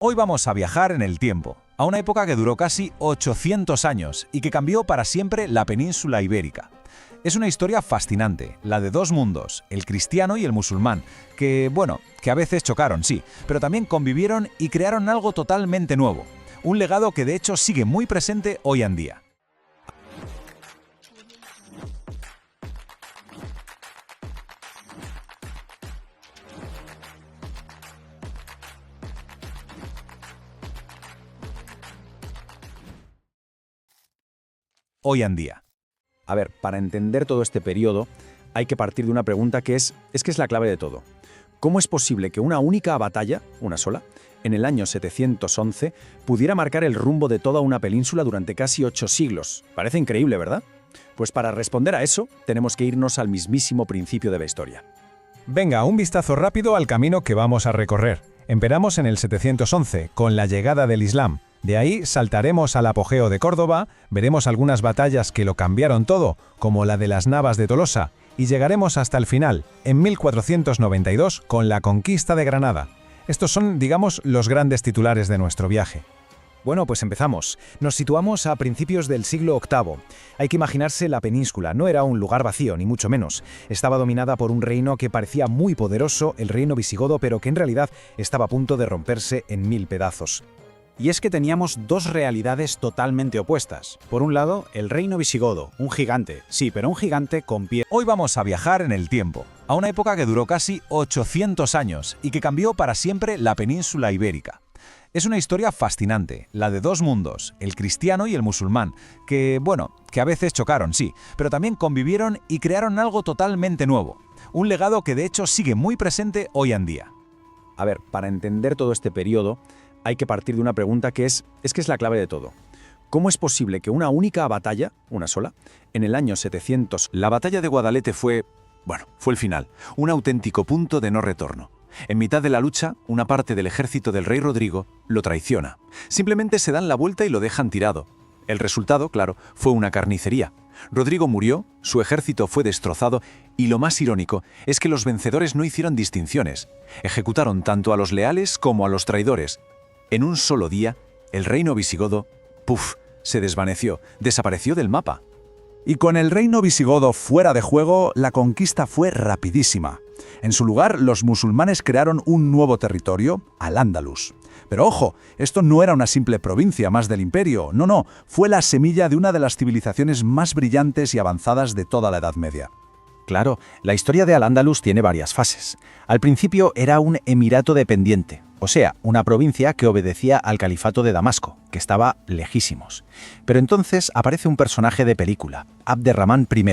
Hoy vamos a viajar en el tiempo, a una época que duró casi 800 años y que cambió para siempre la península ibérica. Es una historia fascinante, la de dos mundos, el cristiano y el musulmán, que a veces chocaron, sí, pero también convivieron y crearon algo totalmente nuevo. Un legado que de hecho sigue muy presente hoy en día. Hoy en día. A ver, para entender todo este periodo, hay que partir de una pregunta que es la clave de todo. ¿Cómo es posible que una única batalla, una sola, en el año 711, pudiera marcar el rumbo de toda una península durante casi 8 siglos? Parece increíble, ¿verdad? Pues para responder a eso, tenemos que irnos al mismísimo principio de la historia. Venga, un vistazo rápido al camino que vamos a recorrer. Empezamos en el 711, con la llegada del Islam. De ahí saltaremos al apogeo de Córdoba, veremos algunas batallas que lo cambiaron todo, como la de las Navas de Tolosa, y llegaremos hasta el final, en 1492, con la conquista de Granada. Estos son, digamos, los grandes titulares de nuestro viaje. Bueno, pues empezamos. Nos situamos a principios del siglo VIII. Hay que imaginarse la península, no era un lugar vacío, ni mucho menos. Estaba dominada por un reino que parecía muy poderoso, el reino visigodo, pero que en realidad estaba a punto de romperse en 1000 pedazos. Y es que teníamos dos realidades totalmente opuestas. Por un lado, el reino visigodo, un gigante, sí, pero un gigante con pie. Hoy vamos a viajar en el tiempo, a una época que duró casi 800 años y que cambió para siempre la península ibérica. Es una historia fascinante, la de dos mundos, el cristiano y el musulmán, que a veces chocaron, sí, pero también convivieron y crearon algo totalmente nuevo. Un legado que de hecho sigue muy presente hoy en día. A ver, para entender todo este periodo, hay que partir de una pregunta que es la clave de todo. ¿Cómo es posible que una única batalla, una sola, en el año 700... La batalla de Guadalete fue el final, un auténtico punto de no retorno. En mitad de la lucha, una parte del ejército del rey Rodrigo lo traiciona. Simplemente se dan la vuelta y lo dejan tirado. El resultado, claro, fue una carnicería. Rodrigo murió, su ejército fue destrozado y lo más irónico es que los vencedores no hicieron distinciones. Ejecutaron tanto a los leales como a los traidores. En un solo día, el reino visigodo, se desvaneció, desapareció del mapa. Y con el reino visigodo fuera de juego, la conquista fue rapidísima. En su lugar, los musulmanes crearon un nuevo territorio, Al-Ándalus. Pero ojo, esto no era una simple provincia más del imperio, no, fue la semilla de una de las civilizaciones más brillantes y avanzadas de toda la Edad Media. Claro, la historia de Al-Ándalus tiene varias fases. Al principio era un emirato dependiente, o sea, una provincia que obedecía al califato de Damasco, que estaba lejísimos. Pero entonces aparece un personaje de película, Abderramán I.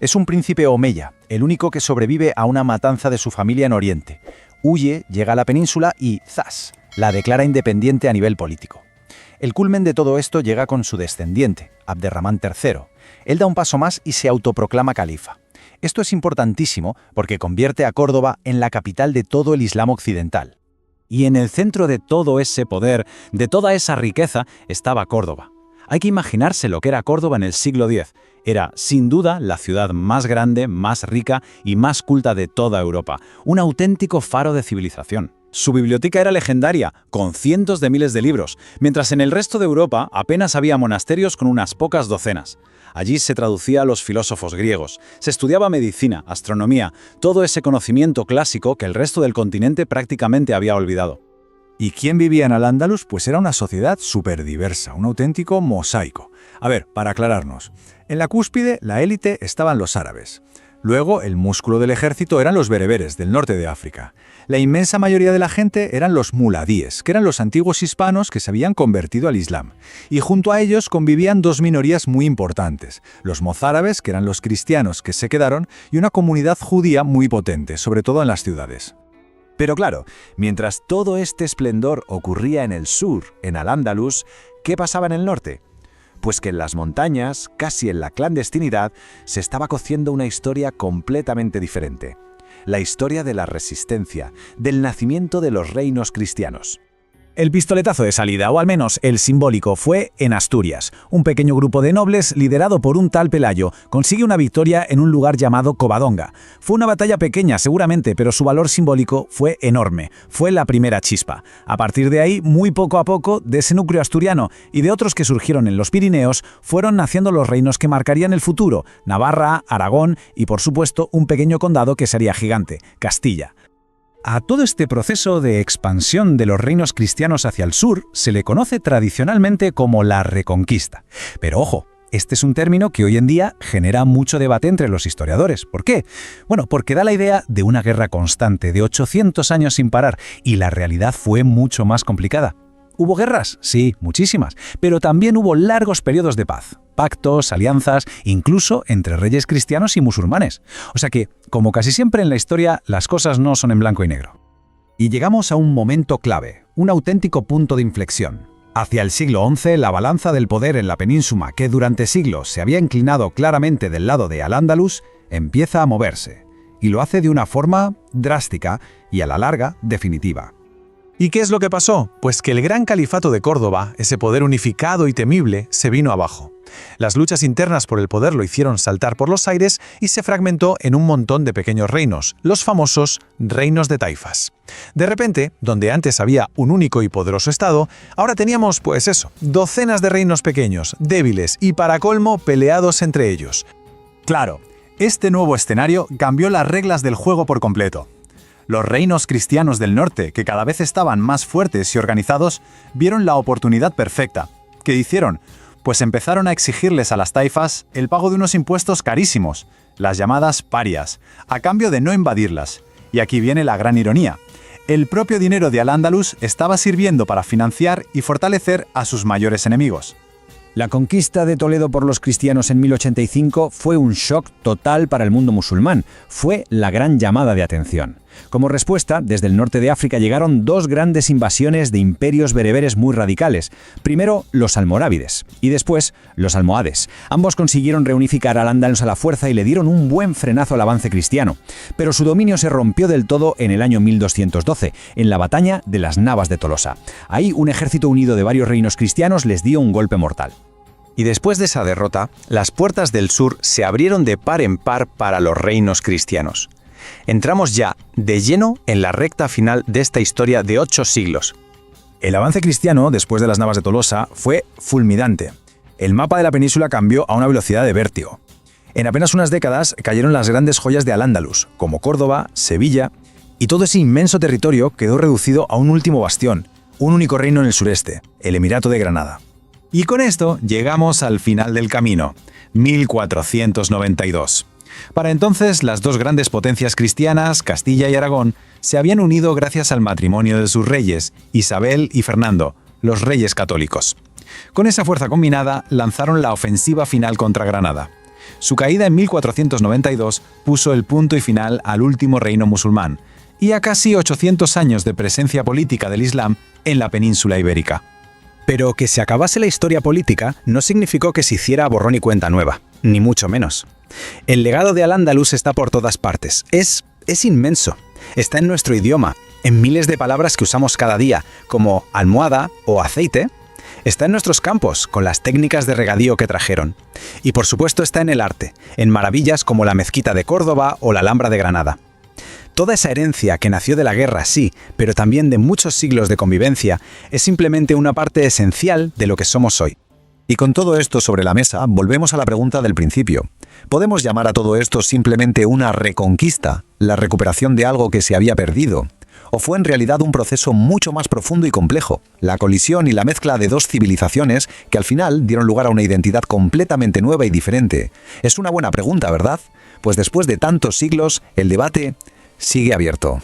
Es un príncipe omeya, el único que sobrevive a una matanza de su familia en Oriente. Huye, llega a la península y ¡zas!, la declara independiente a nivel político. El culmen de todo esto llega con su descendiente, Abderramán III. Él da un paso más y se autoproclama califa. Esto es importantísimo porque convierte a Córdoba en la capital de todo el Islam occidental. Y en el centro de todo ese poder, de toda esa riqueza, estaba Córdoba. Hay que imaginarse lo que era Córdoba en el siglo X. Era, sin duda, la ciudad más grande, más rica y más culta de toda Europa. Un auténtico faro de civilización. Su biblioteca era legendaria, con cientos de miles de libros, mientras en el resto de Europa apenas había monasterios con unas pocas docenas. Allí se traducía a los filósofos griegos, se estudiaba medicina, astronomía, todo ese conocimiento clásico que el resto del continente prácticamente había olvidado. ¿Y quién vivía en Al-Ándalus? Pues era una sociedad súper diversa, un auténtico mosaico. A ver, para aclararnos, en la cúspide, la élite, estaban los árabes. Luego, el músculo del ejército eran los bereberes, del norte de África. La inmensa mayoría de la gente eran los muladíes, que eran los antiguos hispanos que se habían convertido al Islam. Y junto a ellos convivían dos minorías muy importantes, los mozárabes, que eran los cristianos que se quedaron, y una comunidad judía muy potente, sobre todo en las ciudades. Pero claro, mientras todo este esplendor ocurría en el sur, en Al-Ándalus, ¿qué pasaba en el norte? Pues que en las montañas, casi en la clandestinidad, se estaba cociendo una historia completamente diferente. La historia de la resistencia, del nacimiento de los reinos cristianos. El pistoletazo de salida, o al menos el simbólico, fue en Asturias. Un pequeño grupo de nobles, liderado por un tal Pelayo, consigue una victoria en un lugar llamado Covadonga. Fue una batalla pequeña, seguramente, pero su valor simbólico fue enorme. Fue la primera chispa. A partir de ahí, muy poco a poco, de ese núcleo asturiano y de otros que surgieron en los Pirineos, fueron naciendo los reinos que marcarían el futuro: Navarra, Aragón y, por supuesto, un pequeño condado que sería gigante: Castilla. A todo este proceso de expansión de los reinos cristianos hacia el sur se le conoce tradicionalmente como la Reconquista. Pero ojo, este es un término que hoy en día genera mucho debate entre los historiadores. ¿Por qué? Bueno, porque da la idea de una guerra constante de 800 años sin parar, y la realidad fue mucho más complicada. ¿Hubo guerras? Sí, muchísimas, pero también hubo largos periodos de paz, pactos, alianzas, incluso entre reyes cristianos y musulmanes. O sea que, como casi siempre en la historia, las cosas no son en blanco y negro. Y llegamos a un momento clave, un auténtico punto de inflexión. Hacia el siglo XI, la balanza del poder en la península, que durante siglos se había inclinado claramente del lado de Al-Ándalus, empieza a moverse, y lo hace de una forma drástica y, a la larga, definitiva. ¿Y qué es lo que pasó? Pues que el gran califato de Córdoba, ese poder unificado y temible, se vino abajo. Las luchas internas por el poder lo hicieron saltar por los aires y se fragmentó en un montón de pequeños reinos, los famosos reinos de taifas. De repente, donde antes había un único y poderoso estado, ahora teníamos, pues eso, docenas de reinos pequeños, débiles y, para colmo, peleados entre ellos. Claro, este nuevo escenario cambió las reglas del juego por completo. Los reinos cristianos del norte, que cada vez estaban más fuertes y organizados, vieron la oportunidad perfecta. ¿Qué hicieron? Pues empezaron a exigirles a las taifas el pago de unos impuestos carísimos, las llamadas parias, a cambio de no invadirlas. Y aquí viene la gran ironía. El propio dinero de Al-Ándalus estaba sirviendo para financiar y fortalecer a sus mayores enemigos. La conquista de Toledo por los cristianos en 1085 fue un shock total para el mundo musulmán. Fue la gran llamada de atención. Como respuesta, desde el norte de África llegaron dos grandes invasiones de imperios bereberes muy radicales. Primero, los almorávides, y después, los almohades. Ambos consiguieron reunificar al Al-Ándalus a la fuerza y le dieron un buen frenazo al avance cristiano. Pero su dominio se rompió del todo en el año 1212, en la batalla de las Navas de Tolosa. Ahí, un ejército unido de varios reinos cristianos les dio un golpe mortal. Y después de esa derrota, las puertas del sur se abrieron de par en par para los reinos cristianos. Entramos ya de lleno en la recta final de esta historia de 8 siglos. El avance cristiano, después de las Navas de Tolosa, fue fulminante. El mapa de la península cambió a una velocidad de vértigo. En apenas unas décadas cayeron las grandes joyas de Al-Ándalus, como Córdoba, Sevilla, y todo ese inmenso territorio quedó reducido a un último bastión, un único reino en el sureste, el Emirato de Granada. Y con esto llegamos al final del camino, 1492. Para entonces, las dos grandes potencias cristianas, Castilla y Aragón, se habían unido gracias al matrimonio de sus reyes, Isabel y Fernando, los reyes católicos. Con esa fuerza combinada, lanzaron la ofensiva final contra Granada. Su caída en 1492 puso el punto y final al último reino musulmán, y a casi 800 años de presencia política del Islam en la península ibérica. Pero que se acabase la historia política no significó que se hiciera borrón y cuenta nueva, ni mucho menos. El legado de Al-Ándalus está por todas partes. Es inmenso. Está en nuestro idioma, en miles de palabras que usamos cada día, como almohada o aceite. Está en nuestros campos, con las técnicas de regadío que trajeron. Y por supuesto está en el arte, en maravillas como la mezquita de Córdoba o la Alhambra de Granada. Toda esa herencia que nació de la guerra, sí, pero también de muchos siglos de convivencia, es simplemente una parte esencial de lo que somos hoy. Y con todo esto sobre la mesa, volvemos a la pregunta del principio. ¿Podemos llamar a todo esto simplemente una reconquista, la recuperación de algo que se había perdido? ¿O fue en realidad un proceso mucho más profundo y complejo, la colisión y la mezcla de dos civilizaciones que al final dieron lugar a una identidad completamente nueva y diferente? Es una buena pregunta, ¿verdad? Pues después de tantos siglos, el debate sigue abierto.